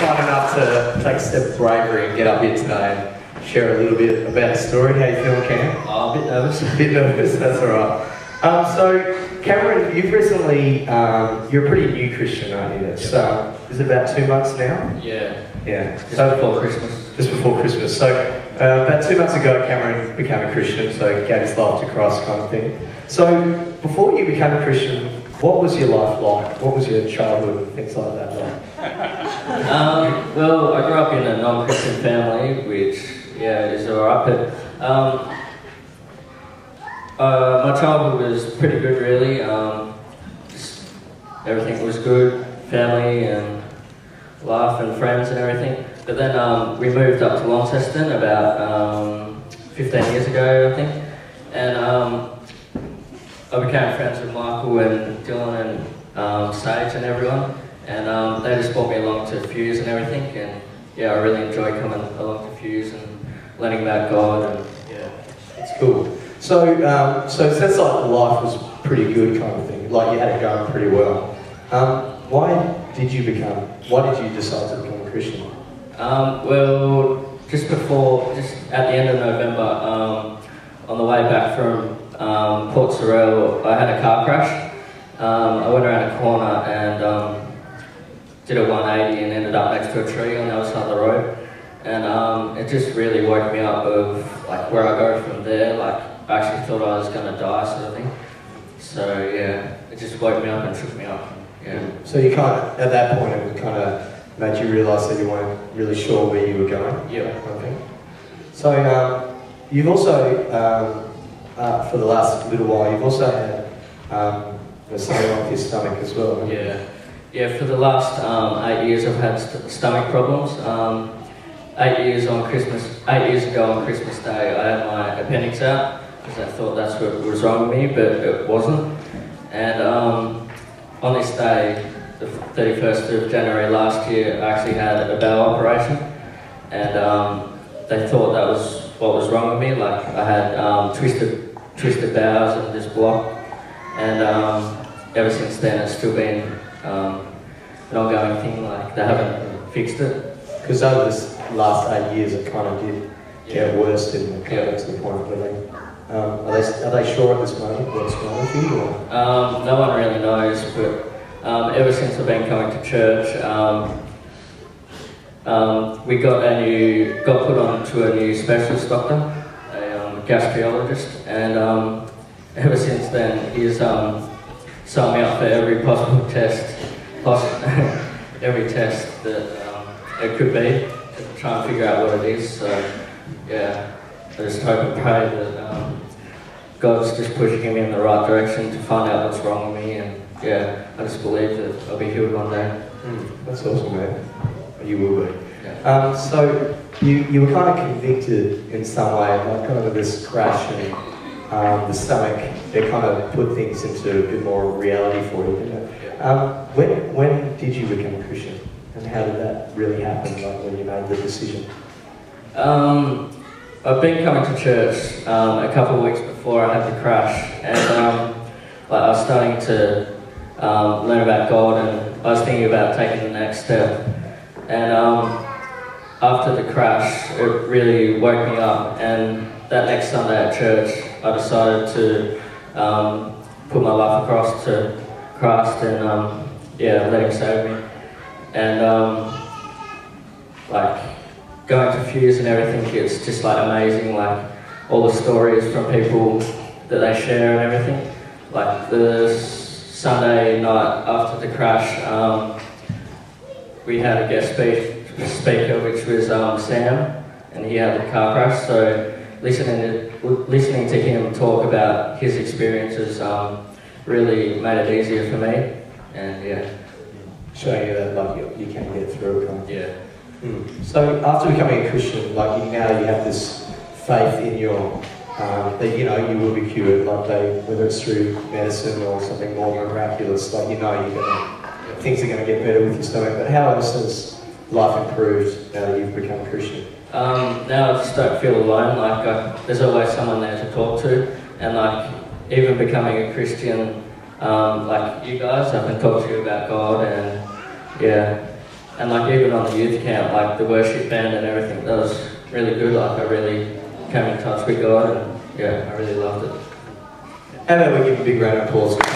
kind enough to take a step of bravery and get up here today and share a little bit about the story. How you feeling, Cam? Oh, a bit nervous. A bit nervous, that's alright. So, Cameron, you've recently, you're a pretty new Christian, aren't you? It's, is it about 2 months now? Yeah. Yeah. Just before Christmas. Just before Christmas. So, about 2 months ago, Cameron became a Christian, so he gave his life to Christ kind of thing. So, before you became a Christian, what was your life like? What was your childhood and things like that like? Well, I grew up in a non-Christian family, which, is alright, but my childhood was pretty good, really. Just everything was good, family and life and friends and everything. But then we moved up to Launceston about 15 years ago, I think, and I became friends with Michael and Dylan and Sage and everyone, and they just brought me along to Fuse and everything, and I really enjoyed coming along to Fuse and learning about God, and it's cool. So, so it sounds like life was pretty good kind of thing, like you had it going pretty well. Why did you decide to become a Christian? Well, just at the end of November, on the way back from Port Sorell, I had a car crash. I went around a corner and did a 180 and ended up next to a tree on the other side of the road. And it just really woke me up of like where I go from there. Like I actually thought I was going to die, sort of thing. So it just woke me up and shook me up. Yeah. So you kind of, at that point, it kind of made you realise that you weren't really sure where you were going. Yeah. Kind of thing. So you've also, for the last little while, you've also had something off your stomach as well. Yeah. For the last 8 years, I've had stomach problems. 8 years ago on Christmas Day, I had my appendix out because I thought that's what was wrong with me, but it wasn't. And on this day, the 31st of January last year, I actually had a bowel operation, and they thought that was what was wrong with me. Like I had twisted bowels and this block, and ever since then it's still been an ongoing thing. Like they haven't fixed it. Because over this last 8 years, it kind of did get worse, didn't it? Kind of to the point where are they sure at this moment what's wrong with you? Or? No one really knows, but ever since I've been coming to church, we got put on to a new specialist doctor, a gastrologist, and ever since then he's signed me up for every possible test, every test that it could be, to try and figure out what it is. So I just hope and pray that God's just pushing me in the right direction to find out what's wrong with me, and I just believe that I'll be healed one day. That's awesome, man. You will be. Yeah. So you were kind of convicted in some way, like kind of this crash and the stomach, they kind of put things into a bit more reality for you, didn't it? When did you become a Christian? And how did that really happen, like when you made the decision? I've been coming to church a couple of weeks before I had the crash, and I was starting to learn about God, and I was thinking about taking the next step. And after the crash, it really woke me up, and that next Sunday at church, I decided to put my life across to Christ and let Him save me. And like going to Fuse and everything, it's just like amazing, like all the stories from people that they share and everything. Like the Sunday night after the crash, we had a guest speaker, which was Sam, and he had the car crash. So listening to him talk about his experiences really made it easier for me, and showing you that like you can get through it. Kind of. So after becoming a Christian, like now you have this faith in your that you will be cured, like whether it's through medicine or something more miraculous, like things are going to get better with your stomach. But how else has life improved now that you've become a Christian? Now I just don't feel alone. Like there's always someone there to talk to, and like even becoming a Christian, like you guys, I can talk to you about God, and And like even on the youth camp, like the worship band and everything, that was really good. Like I really came in touch with God, and yeah, I really loved it. How about we give a big round of applause?